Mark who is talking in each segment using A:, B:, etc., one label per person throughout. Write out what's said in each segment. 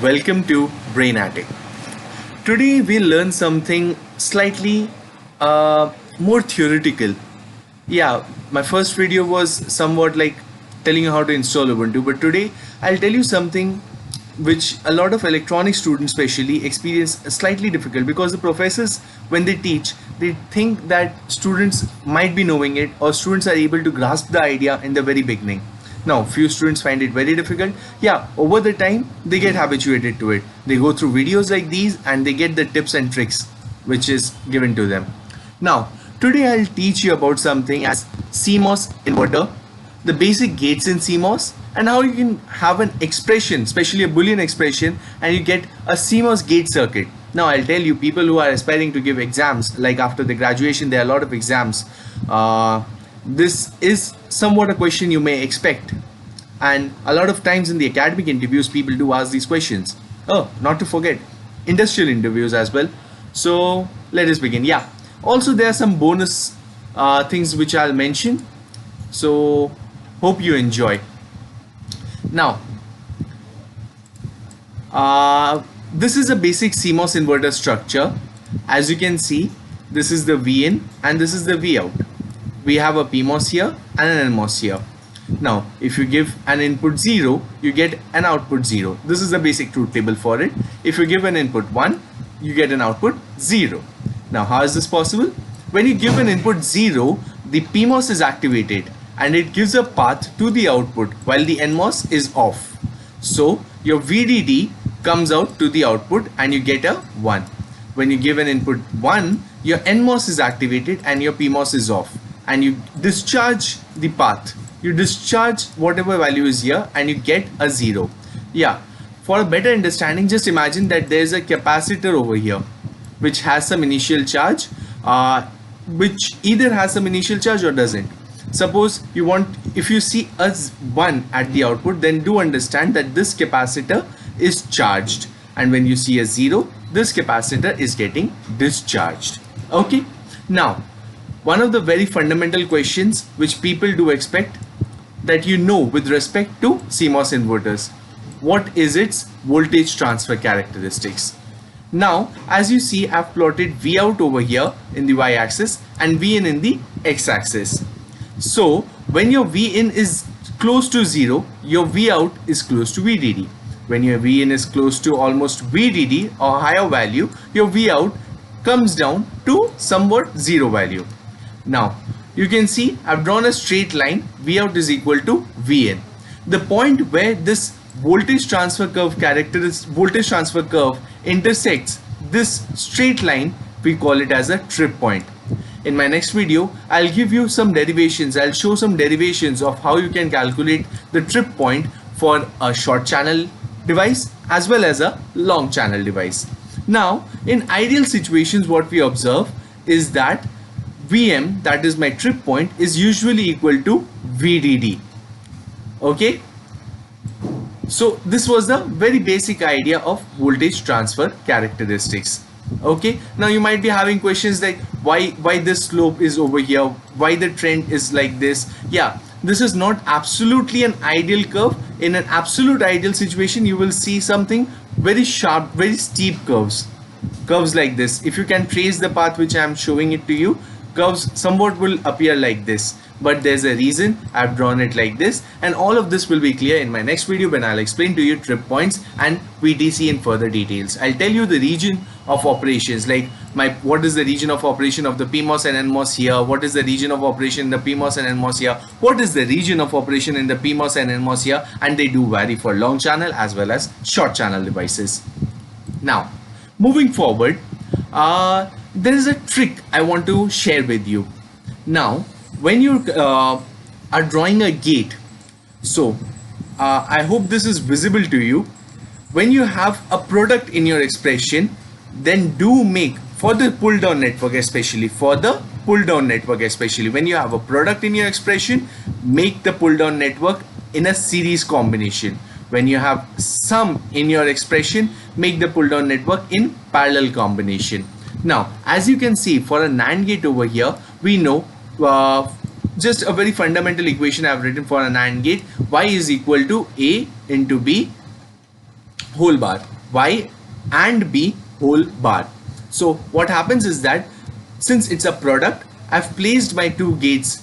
A: Welcome to Brain Attic. Today we'll learn something slightly more theoretical. Yeah, my first video was somewhat like telling you how to install Ubuntu, but today I'll tell you something which a lot of electronic students especially experience slightly difficult because the professors when they teach they think that students might be knowing it or students are able to grasp the idea in the very beginning. Now, few students find it very difficult. Yeah, over the time, they get habituated to it. They go through videos like these and they get the tips and tricks which is given to them. Now, today I'll teach you about something as CMOS inverter, the basic gates in CMOS, and how you can have an expression, especially a Boolean expression, and you get a CMOS gate circuit. Now, I'll tell you, people who are aspiring to give exams, like after the graduation, there are a lot of exams. This is somewhat a question you may expect, and a lot of times in the academic interviews people do ask these questions. Oh, not to forget industrial interviews as well. So let us begin. Yeah, also there are some bonus things which I'll mention, so hope you enjoy. Now this is a basic CMOS inverter structure. As you can see, this is the V in and this is the V out. We have a PMOS here and an NMOS here. Now, if you give an input 0, you get an output 0. This is the basic truth table for it. If you give an input 1, you get an output 0. Now, how is this possible? When you give an input 0, the PMOS is activated and it gives a path to the output while the NMOS is off. So, your VDD comes out to the output and you get a 1. When you give an input 1, your NMOS is activated and your PMOS is off. And you discharge the path, you discharge whatever value is here and you get a 0. Yeah, for a better understanding, just imagine that there is a capacitor over here which has some initial charge, which either has some initial charge or doesn't. Suppose you want, if you see a 1 at the output, then do understand that this capacitor is charged, and when you see a 0, this capacitor is getting discharged. Okay, now one of the very fundamental questions which people do expect that you know with respect to CMOS inverters. What is its voltage transfer characteristics? Now, as you see, I've plotted V out over here in the y-axis and V in the x-axis. So, when your V in is close to 0, your V out is close to VDD. When your V in is close to almost VDD or higher value, your V out comes down to somewhat 0 value. Now, you can see I've drawn a straight line. V out is equal to V in. The point where this voltage transfer curve intersects this straight line, we call it as a trip point. In my next video, I'll give you some derivations. I'll show some derivations of how you can calculate the trip point for a short channel device as well as a long channel device. Now, in ideal situations, what we observe is that Vm, that is my trip point, is usually equal to VDD. Okay, so this was the very basic idea of voltage transfer characteristics. Okay, now you might be having questions like why this slope is over here, why the trend is like this. Yeah, this is not absolutely an ideal curve. In an absolute ideal situation, you will see something very sharp, very steep curves like this. If you can trace the path which I am showing it to you, curves somewhat will appear like this, but there's a reason I've drawn it like this, and all of this will be clear in my next video when I'll explain to you trip points and VTC in further details. I'll tell you the region of operations, like what is the region of operation of the PMOS and NMOS here, what is the region of operation in the PMOS and NMOS here, what is the region of operation in the PMOS and NMOS here, and they do vary for long channel as well as short channel devices. Now, moving forward, there is a trick I want to share with you. Now, when you are drawing a gate, so I hope this is visible to you. When you have a product in your expression, then do make for the pull down network, especially when you have a product in your expression, make the pull down network in a series combination. When you have sum in your expression, make the pull down network in parallel combination. Now, as you can see, for a NAND gate over here, we know just a very fundamental equation I've written for a NAND gate. Y is equal to A into B whole bar, Y and B whole bar. So what happens is that since it's a product, I've placed my two gates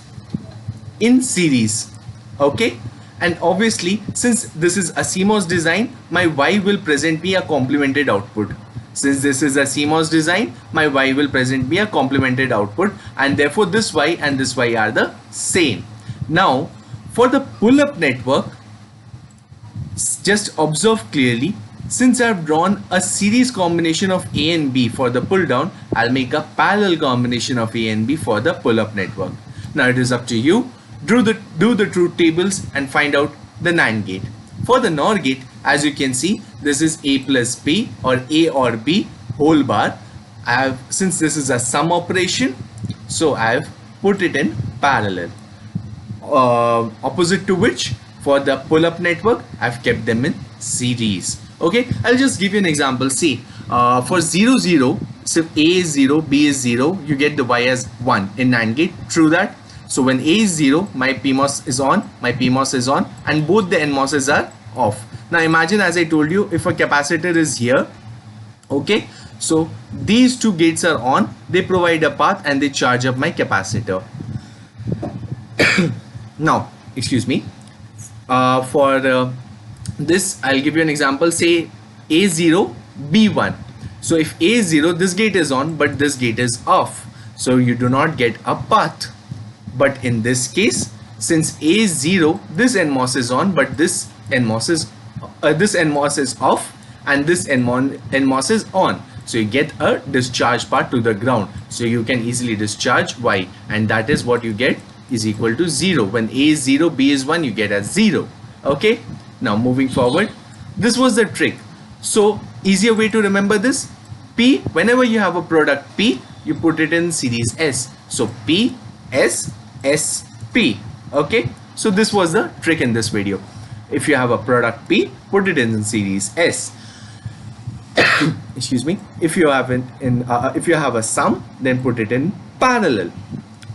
A: in series. Okay, and obviously since this is a CMOS design, my Y will present me a complemented output. Since this is a CMOS design, my Y will present me a complemented output, and therefore this Y and this Y are the same. Now for the pull-up network, just observe clearly. Since I've drawn a series combination of A and B for the pull down, I'll make a parallel combination of A and B for the pull up network. Now it is up to you. Do the truth tables and find out the NAND gate. For the NOR gate, as you can see, this is A plus B or A or B whole bar. Since this is a sum operation, so I've put it in parallel. Opposite to which, for the pull-up network, I've kept them in series. Okay, I'll just give you an example. See, for 0 0, so A is 0, B is 0, you get the Y as 1 in NAND gate. True that? So when A is 0, my PMOS is on, my PMOS is on, and both the NMOSes are off. Now imagine, as I told you, if a capacitor is here, okay, so these two gates are on, they provide a path and they charge up my capacitor. Now, excuse me, for this, I'll give you an example. Say A0, B1. So if A0, this gate is on, but this gate is off. So you do not get a path. But in this case, since A0, this NMOS is on, but this NMOS is off, and this NMOS is on. So you get a discharge path to the ground. So you can easily discharge Y, and that is what you get is equal to 0. When A is 0, B is 1, you get as 0. Okay. Now moving forward, this was the trick. So easier way to remember this, P, whenever you have a product P, you put it in series S. So P, S, S, P. Okay. So this was the trick in this video. If you have a product P, put it in series S. Excuse me. If you have if you have a sum, then put it in parallel.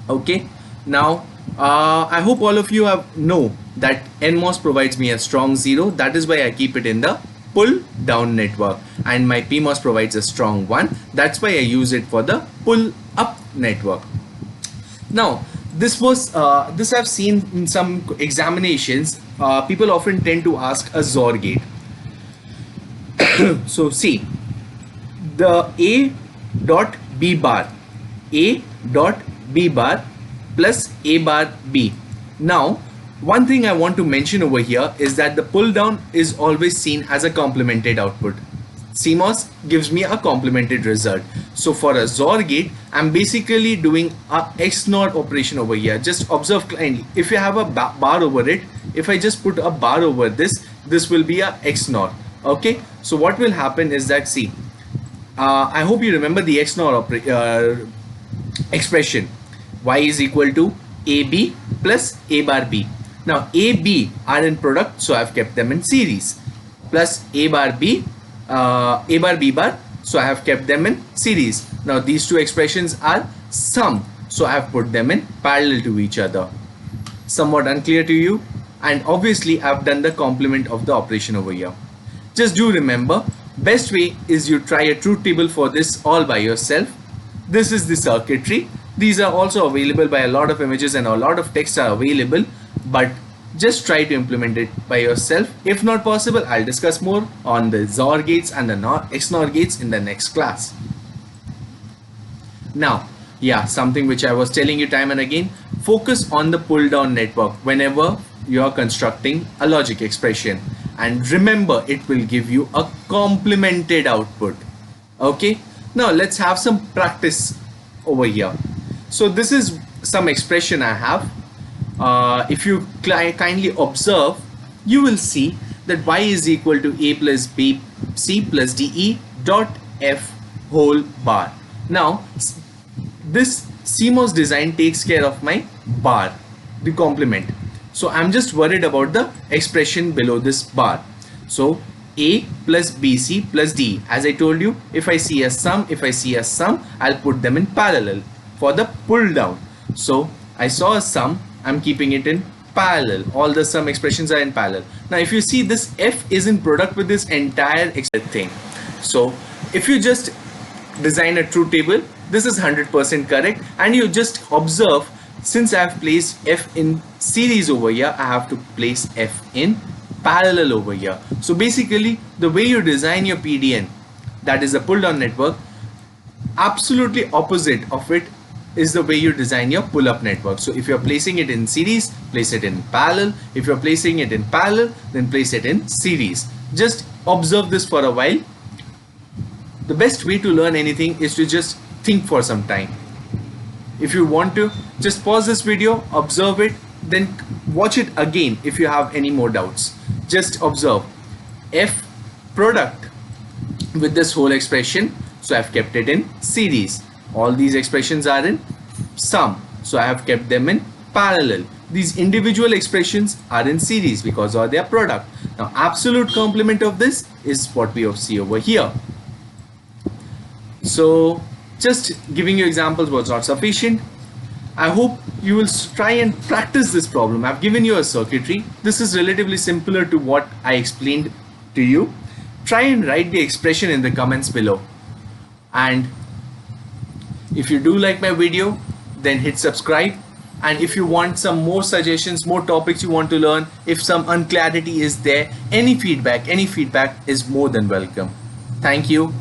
A: Okay. Now I hope all of you know that NMOS provides me a strong 0. That is why I keep it in the pull down network, and my PMOS provides a strong 1. That's why I use it for the pull up network. Now this I've seen in some examinations. People often tend to ask a XOR gate. So see, the A dot B bar plus A bar B. Now one thing I want to mention over here is that the pull down is always seen as a complemented output. CMOS gives me a complemented result. So for a XOR gate, I'm basically doing a XNOR operation over here. Just observe kindly. If you have a bar over it, if I just put a bar over this will be a XNOR. Okay. So what will happen is that, see, I hope you remember the XNOR expression. Y is equal to AB plus A bar B. Now A, B are in product, so I've kept them in series, plus A bar B bar, so I have kept them in series. Now these two expressions are sum, so I have put them in parallel to each other. Somewhat unclear to you? And obviously I've done the complement of the operation over here. Just do remember, best way is you try a truth table for this all by yourself. This is the circuitry. These are also available by a lot of images, and a lot of texts are available, but just try to implement it by yourself. If not possible, I'll discuss more on the XOR gates and the XNOR gates in the next class. Now, yeah, something which I was telling you time and again, focus on the pull down network whenever you are constructing a logic expression, and remember, it will give you a complemented output. Okay, now let's have some practice over here. So this is some expression I have. If you kindly observe, you will see that Y is equal to A plus B C plus DE dot F whole bar. Now this CMOS design takes care of my bar, the complement. So I'm just worried about the expression below this bar. So A plus BC plus D. As I told you, if I see a sum, I'll put them in parallel for the pull down. So I saw a sum, I'm keeping it in parallel. All the sum expressions are in parallel. Now if you see, this f is in product with this entire thing. So if you just design a truth table, this is 100% correct, and you just observe, since I have placed f in series over here, I have to place f in parallel over here. So basically the way you design your PDN, that is a pull down network, absolutely opposite of it is the way you design your pull-up network. So if you're placing it in series, place it in parallel. If you're placing it in parallel, then place it in series. Just observe this for a while. The best way to learn anything is to just think for some time. If you want to, just pause this video, observe it, then watch it again if you have any more doubts. Just observe f product with this whole expression, so I've kept it in series. All these expressions are in sum, so I have kept them in parallel. These individual expressions are in series because of their product. Now absolute complement of this is what we see over here. So just giving you examples was not sufficient. I hope you will try and practice this problem. I've given you a circuitry. This is relatively simpler to what I explained to you. Try and write the expression in the comments below. And if you do like my video, then hit subscribe. And if you want some more suggestions, more topics you want to learn, if some unclarity is there, any feedback is more than welcome. Thank you.